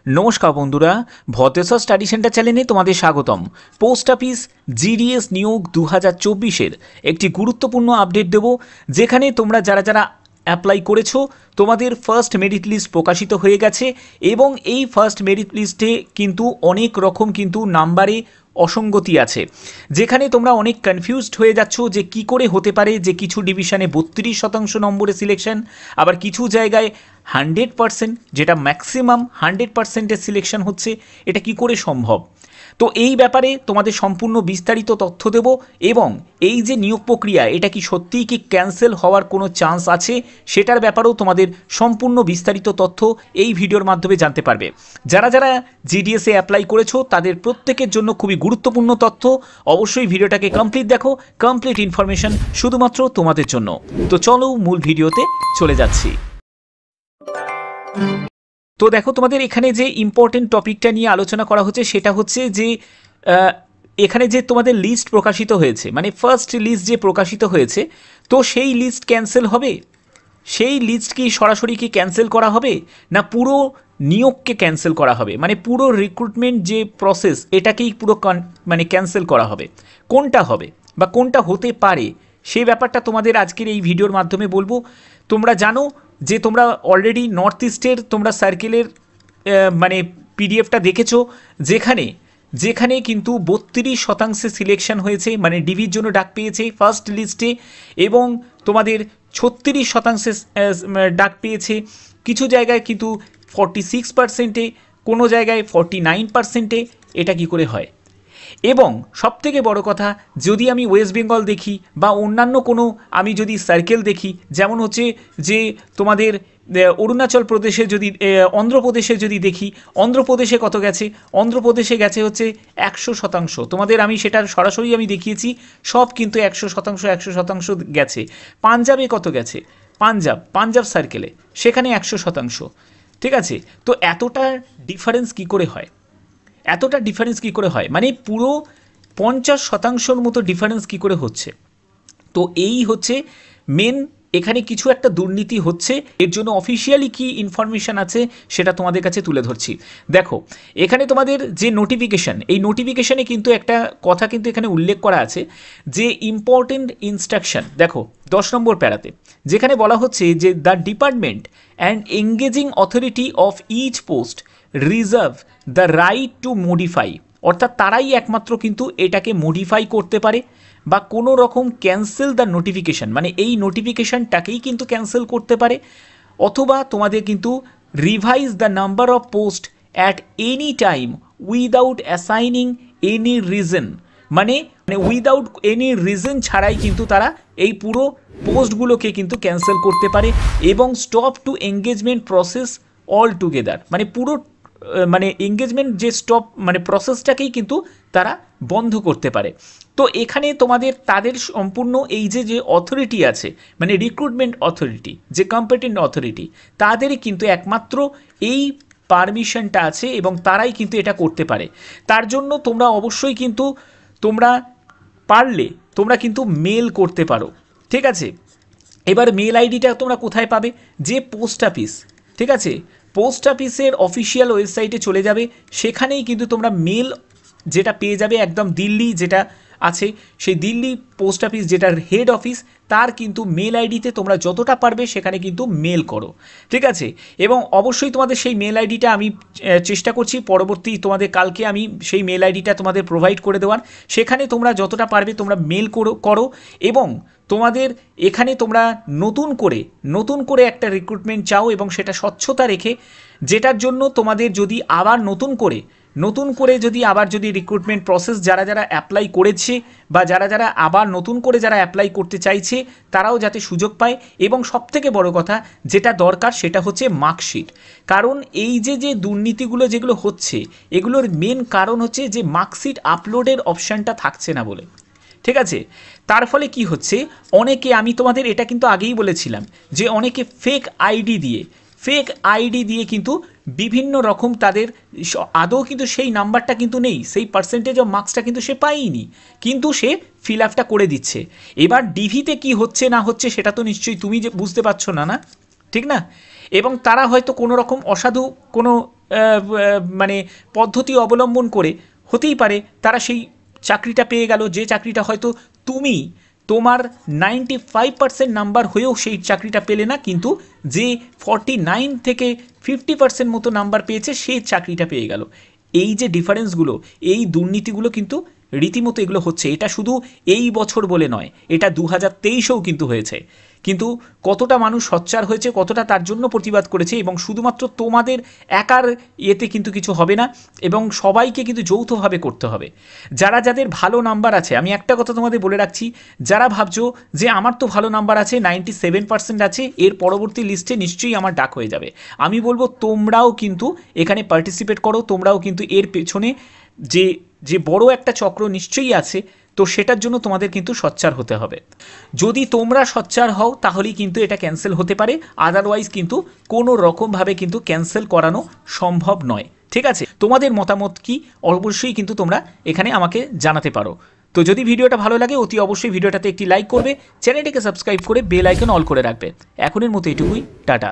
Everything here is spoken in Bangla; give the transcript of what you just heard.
নমস্কার বন্ধুরা, ভতেশ্বর স্টাডি সেন্টার চ্যানেলে তোমাদের স্বাগতম। পোস্ট অফিস জিডিএস নিয়োগ 2024-এর একটি গুরুত্বপূর্ণ আপডেট দেব, যেখানে তোমরা যারা যারা অ্যাপ্লাই করেছো তোমাদের ফার্স্ট মেরিট লিস্ট প্রকাশিত হয়ে গেছে এবং এই ফার্স্ট মেরিট লিস্টে কিন্তু অনেক রকম কিন্তু নাম্বারে অসঙ্গতি আছে, যেখানে তোমরা অনেক কনফিউজড হয়ে যাচ্ছ যে কি করে হতে পারে যে কিছু ডিভিশনে 32% নম্বরে সিলেকশন, আবার কিছু জায়গায় 100%, যেটা ম্যাক্সিমাম 100%-এর সিলেকশন হচ্ছে, এটা কি করে সম্ভব। তো এই ব্যাপারে তোমাদের সম্পূর্ণ বিস্তারিত তথ্য দেব এবং এই যে নিয়োগ প্রক্রিয়া এটা কি সত্যিই কি ক্যান্সেল হওয়ার কোনো চান্স আছে সেটার ব্যাপারেও তোমাদের সম্পূর্ণ বিস্তারিত তথ্য এই ভিডিওর মাধ্যমে জানতে পারবে। যারা যারা জিডিএসে অ্যাপ্লাই করেছো তাদের প্রত্যেকের জন্য খুবই গুরুত্বপূর্ণ তথ্য, অবশ্যই ভিডিওটাকে কমপ্লিট দেখো, কমপ্লিট ইনফরমেশন শুধুমাত্র তোমাদের জন্য। তো চলো মূল ভিডিওতে চলে যাচ্ছি। তো দেখো, তোমাদের এখানে যে ইম্পর্টেন্ট টপিকটা নিয়ে আলোচনা করা হচ্ছে সেটা হচ্ছে যে এখানে যে তোমাদের লিস্ট প্রকাশিত হয়েছে, মানে ফার্স্ট লিস্ট যে প্রকাশিত হয়েছে, তো সেই লিস্ট ক্যান্সেল হবে, সেই লিস্ট কি সরাসরি কি ক্যান্সেল করা হবে না পুরো নিয়োগকে ক্যান্সেল করা হবে, মানে পুরো রিক্রুটমেন্ট যে প্রসেস এটাকেই পুরো মানে ক্যান্সেল করা হবে, কোনটা হবে বা কোনটা হতে পারে সেই ব্যাপারটা তোমাদের আজকের এই ভিডিওর মাধ্যমে বলবো। তোমরা জানো যে তোমরা অলরেডি নর্থ ইস্টের তোমরা সার্কেলের মানে পিডিএফটা দেখেছো, যেখানে কিন্তু 32% সিলেকশন হয়েছে, মানে ডিভির জন্য ডাক পেয়েছে ফার্স্ট লিস্টে, এবং তোমাদের 36% ডাক পেয়েছে, কিছু জায়গায় কিন্তু 46%, কোনো জায়গায় 49%। এটা কি করে হয়? এবং সবথেকে বড় কথা, যদি আমি ওয়েস্ট বেঙ্গল দেখি বা অন্যান্য কোনো আমি যদি সার্কেল দেখি, যেমন হচ্ছে যে তোমাদের অরুণাচল প্রদেশে যদি অন্ধ্রপ্রদেশে যদি দেখি, অন্ধ্রপ্রদেশে কত গেছে, অন্ধ্রপ্রদেশে গেছে হচ্ছে 100%। তোমাদের আমি সেটার সরাসরি আমি দেখিয়েছি, সব কিন্তু 100% গেছে। পাঞ্জাবে কত গেছে, পাঞ্জাব সার্কেলে সেখানে 100%। ঠিক আছে, তো এতটা ডিফারেন্স কি করে হয়, এতটা ডিফারেন্স কী করে হয়, মানে পুরো 50%-র মতো ডিফারেন্স কী করে হচ্ছে। তো এই হচ্ছে মেন, এখানে কিছু একটা দুর্নীতি হচ্ছে, এর জন্য অফিসিয়ালি কি ইনফরমেশান আছে সেটা তোমাদের কাছে তুলে ধরছি। দেখো, এখানে তোমাদের যে নোটিফিকেশান, এই নোটিফিকেশানে কিন্তু একটা কথা কিন্তু এখানে উল্লেখ করা আছে যে ইম্পর্টেন্ট ইনস্ট্রাকশন। দেখো 10 নম্বর প্যারাতে যেখানে বলা হচ্ছে যে the department and engaging authority of each post reserve the right to modify, অর্থাৎ তারাই একমাত্র কিন্তু এটাকে মডিফাই করতে পারে বা কোনো রকম ক্যান্সেল দ্য নোটিফিকেশান, মানে এই নোটিফিকেশানটাকেই কিন্তু ক্যান্সেল করতে পারে, অথবা তোমাদের কিন্তু revise the number of post at any time without assigning any reason, মানে উইদাউট এনি রিজন ছাড়াই কিন্তু তারা এই পুরো পোস্টগুলোকে কিন্তু ক্যান্সেল করতে পারে এবং stop to engagement process all together, মানে পুরো মানে এঙ্গেজমেন্ট যে স্টপ মানে প্রসেসটাকেই কিন্তু তারা বন্ধ করতে পারে। তো এখানে তোমাদের তাদের সম্পূর্ণ এই যে অথরিটি আছে, মানে রিক্রুটমেন্ট অথরিটি, যে কম্পিটেন্ট অথরিটি, তাদেরই কিন্তু একমাত্র এই পারমিশনটা আছে এবং তারাই কিন্তু এটা করতে পারে। তার জন্য তোমরা অবশ্যই কিন্তু তোমরা পারলে তোমরা কিন্তু মেল করতে পারো। ঠিক আছে, এবার মেল আইডিটা তোমরা কোথায় পাবে, যে পোস্ট অফিস, ঠিক আছে, পোস্ট অফিসের অফিসিয়াল ওয়েবসাইটে চলে যাবে, সেখানেই কিন্তু তোমরা মেল যেটা পেয়ে যাবে, একদম দিল্লি যেটা আছে সেই দিল্লি পোস্ট অফিস যেটার হেড অফিস, তার কিন্তু মেল আইডিতে তোমরা যতটা পারবে সেখানে কিন্তু মেল করো। ঠিক আছে, এবং অবশ্যই তোমাদের সেই মেল আইডিটা আমি চেষ্টা করছি পরবর্তী তোমাদের কালকে আমি সেই মেল আইডিটা তোমাদের প্রোভাইড করে দেওয়ার, সেখানে তোমরা যতটা পারবে তোমরা মেল করো এবং তোমাদের এখানে তোমরা নতুন করে একটা রিক্রুটমেন্ট চাও এবং সেটা স্বচ্ছতা রেখে, যেটার জন্য তোমাদের যদি আবার নতুন করে যদি রিক্রুটমেন্ট প্রসেস যারা যারা অ্যাপ্লাই করেছে বা যারা আবার নতুন করে যারা অ্যাপ্লাই করতে চাইছে তারাও যাতে সুযোগ পায়, এবং সবথেকে বড় কথা যেটা দরকার সেটা হচ্ছে মার্কশিট। কারণ এই যে দুর্নীতিগুলো যেগুলো হচ্ছে এগুলোর মেন কারণ হচ্ছে যে মার্কশিট আপলোডের অপশানটা থাকছে না বলে। ঠিক আছে, তার ফলে কি হচ্ছে, অনেকে, আমি তোমাদের এটা কিন্তু আগেই বলেছিলাম যে অনেকে ফেক আইডি দিয়ে কিন্তু বিভিন্ন রকম তাদের আদৌ কিন্তু সেই নাম্বারটা কিন্তু নেই, সেই পার্সেন্টেজ অফ মার্কসটা কিন্তু সে পায়নি, কিন্তু সে ফিল আপটা করে দিচ্ছে। এবার ডিভিতে কি হচ্ছে না হচ্ছে সেটা তো নিশ্চয়ই তুমি যে বুঝতে পারছো না, ঠিক না? এবং তারা হয়তো কোনো রকম অসাধু কোনো মানে পদ্ধতি অবলম্বন করে হতেই পারে তারা সেই চাকরিটা পেয়ে গেল, যে চাকরিটা হয়তো তুমি তোমার 95% নাম্বার হয়েও সেই চাকরিটা পেলে না, কিন্তু যে 49 থেকে 50% মতো নাম্বার পেয়েছে সেই চাকরিটা পেয়ে গেল। এই যে ডিফারেন্সগুলো, এই দুর্নীতিগুলো কিন্তু রীতিমতো এগুলো হচ্ছে। এটা শুধু এই বছর বলে নয়, এটা 2023-এও কিন্তু হয়েছে। কিন্তু কতটা মানুষ সোচ্চার হয়েছে, কতটা তার জন্য প্রতিবাদ করেছে, এবং শুধুমাত্র তোমাদের একার এতে কিন্তু কিছু হবে না, এবং সবাইকে কিন্তু যৌথভাবে করতে হবে। যারা যাদের ভালো নাম্বার আছে, আমি একটা কথা তোমাদের বলে রাখছি, যারা ভাবছো যে আমার তো ভালো নাম্বার আছে, 97% আছে, এর পরবর্তী লিস্টে নিশ্চয়ই আমার ডাক হয়ে যাবে, আমি বলবো তোমরাও কিন্তু এখানে পার্টিসিপেট করো, তোমরাও কিন্তু এর পেছনে যে বড় একটা চক্র নিশ্চয়ই আছে, তো সেটার জন্য তোমাদের কিন্তু সোচ্চার হতে হবে। যদি তোমরা সোচ্চার হও তাহলেই কিন্তু এটা ক্যান্সেল হতে পারে, আদারওয়াইজ কিন্তু কোনো রকমভাবে কিন্তু ক্যান্সেল করানো সম্ভব নয়। ঠিক আছে, তোমাদের মতামত কি অবশ্যই কিন্তু তোমরা এখানে আমাকে জানাতে পারো। তো যদি ভিডিওটা ভালো লাগে অতি অবশ্যই ভিডিওটাতে একটি লাইক করবে, চ্যানেলটিকে সাবস্ক্রাইব করে বেল আইকন অল করে রাখবে। এখনের মতো এটুকুই, টাটা।